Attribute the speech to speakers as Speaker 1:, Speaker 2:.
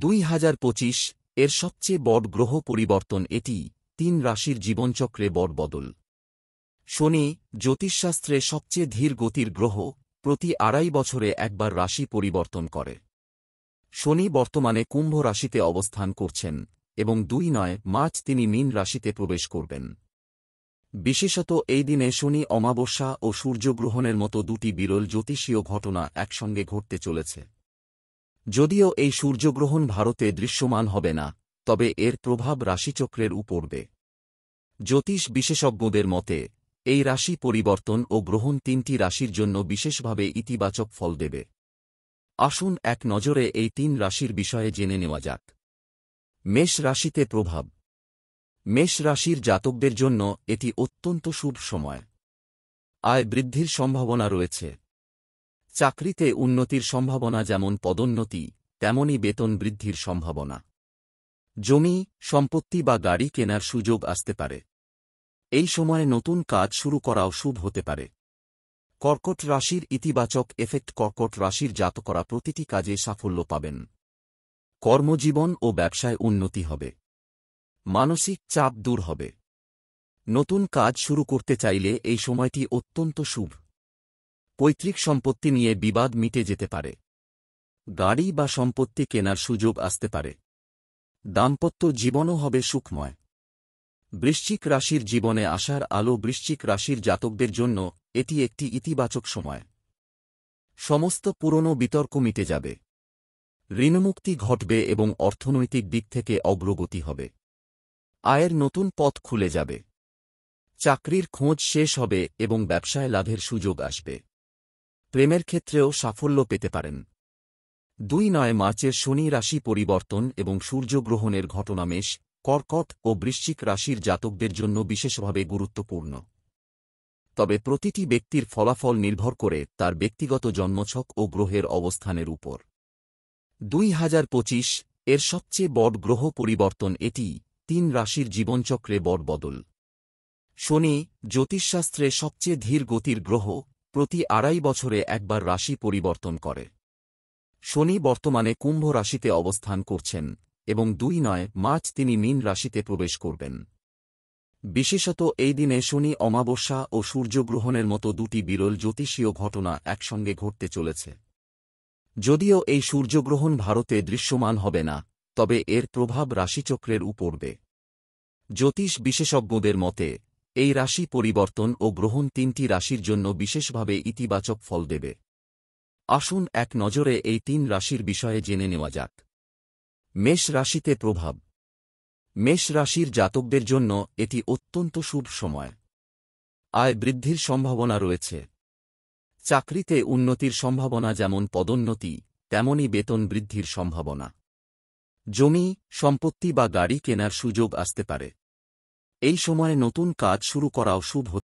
Speaker 1: 2025 এর সবচেয়ে বড় গ্রহ পরিবর্তন এটি 3 রাশির জীবনচক্রে বড় বদল। শনি, জ্যোতিষশাস্ত্রে সবচেয়ে ধীর গতির গ্রহ, প্রতি 2.5 বছরে একবার রাশি পরিবর্তন করে। শনি বর্তমানে কুম্ভ রাশিতে অবস্থান করছেন এবং 2 মার্চ তিনি মীন রাশিতে প্রবেশ করবেন। বিশেষত এই দিনে শনি অমাবস্যা ও সূর্যগ্রহণের মতো দুটি বিরল জ্যোতিষীয় ঘটনা একসঙ্গে ঘটতে চলেছে। যদিও এই সূর্যগ্রহণ ভারতে দৃশ্যমান হবে না, তবে এর প্রভাব রাশিচক্রের পড়বে। জ্যোতিষ বিশেষজ্ঞদের মতে এই রাশি পরিবর্তন ও গ্রহণ 3টি রাশির জন্য বিশেষভাবে ইতিবাচক ফল দেবে। আসুন এক নজরে এই 3 রাশির বিষয়ে জেনে নেওয়া যাক। মেষ রাশিতে প্রভাব। মেষ রাশির জাতকদের জন্য এটি অত্যন্ত শুভ সময়। আয় বৃদ্ধির সম্ভাবনা রয়েছে। চাকরিতে উন্নতির সম্ভাবনা, যেমন পদোন্নতি, তেমনি বেতন বৃদ্ধির সম্ভাবনা। জমি, সম্পত্তি বা গাড়ি কেনার সুযোগ আসতে পারে। এই সময়ে নতুন কাজ শুরু করাও শুভ হতে পারে। কর্কট রাশির ইতিবাচক এফেক্ট। কর্কট রাশির জাতকরা প্রতিটি কাজে সাফল্য পাবেন। কর্মজীবন ও ব্যবসায় উন্নতি হবে। মানসিক চাপ দূর হবে। নতুন কাজ শুরু করতে চাইলে এই সময়টি অত্যন্ত শুভ। পৈতৃক সম্পত্তি নিয়ে বিবাদ মিটে যেতে পারে। গাড়ি বা সম্পত্তি কেনার সুযোগ আসতে পারে। দাম্পত্য জীবনও হবে সুখময়। বৃশ্চিক রাশির জীবনে আসার আলো। বৃশ্চিক রাশির জাতকদের জন্য এটি একটি ইতিবাচক সময়। সমস্ত পুরনো বিতর্ক মিটে যাবে। ঋণমুক্তি ঘটবে এবং অর্থনৈতিক দিক থেকে অগ্রগতি হবে। আয়ের নতুন পথ খুলে যাবে। চাকরির খোঁজ শেষ হবে এবং ব্যবসায় লাভের সুযোগ আসবে। প্রেমের ক্ষেত্রেও সাফল্য পেতে পারেন। 2 মার্চের শনি রাশি পরিবর্তন এবং সূর্যগ্রহণের ঘটনা মেষ, কর্কট ও বৃশ্চিক রাশির জাতকদের জন্য বিশেষভাবে গুরুত্বপূর্ণ। তবে প্রতিটি ব্যক্তির ফলাফল নির্ভর করে তার ব্যক্তিগত জন্মছক ও গ্রহের অবস্থানের উপর। 2025 এর সবচেয়ে বড় গ্রহ পরিবর্তন এটি 3 রাশির জীবনচক্রে বড় বদল। শনি, জ্যোতিষশাস্ত্রে সবচেয়ে ধীর গতির গ্রহ, প্রতি 2.5 বছরে একবার রাশি পরিবর্তন করে। শনি বর্তমানে কুম্ভ রাশিতে অবস্থান করছেন এবং 2 মার্চ তিনি মীন রাশিতে প্রবেশ করবেন। বিশেষত এই দিনে শনি অমাবস্যা ও সূর্যগ্রহণের মতো দুটি বিরল জ্যোতিষীয় ঘটনা একসঙ্গে ঘটতে চলেছে। যদিও এই সূর্যগ্রহণ ভারতে দৃশ্যমান হবে না, তবে এর প্রভাব রাশিচক্রের পড়বে। জ্যোতিষ বিশেষজ্ঞদের মতে এই রাশি পরিবর্তন ও গ্রহণ 3টি রাশির জন্য বিশেষভাবে ইতিবাচক ফল দেবে। আসুন এক নজরে এই 3 রাশির বিষয়ে জেনে নেওয়া যাক। মেষ রাশিতে প্রভাব। মেষ রাশির জাতকদের জন্য এটি অত্যন্ত শুভ সময়। আয় বৃদ্ধির সম্ভাবনা রয়েছে। চাকরিতে উন্নতির সম্ভাবনা, যেমন পদোন্নতি, তেমনি বেতন বৃদ্ধির সম্ভাবনা। জমি, সম্পত্তি বা গাড়ি কেনার সুযোগ আসতে পারে। এই সময়ে নতুন কাজ শুরু করাও শুভ হতে পারে।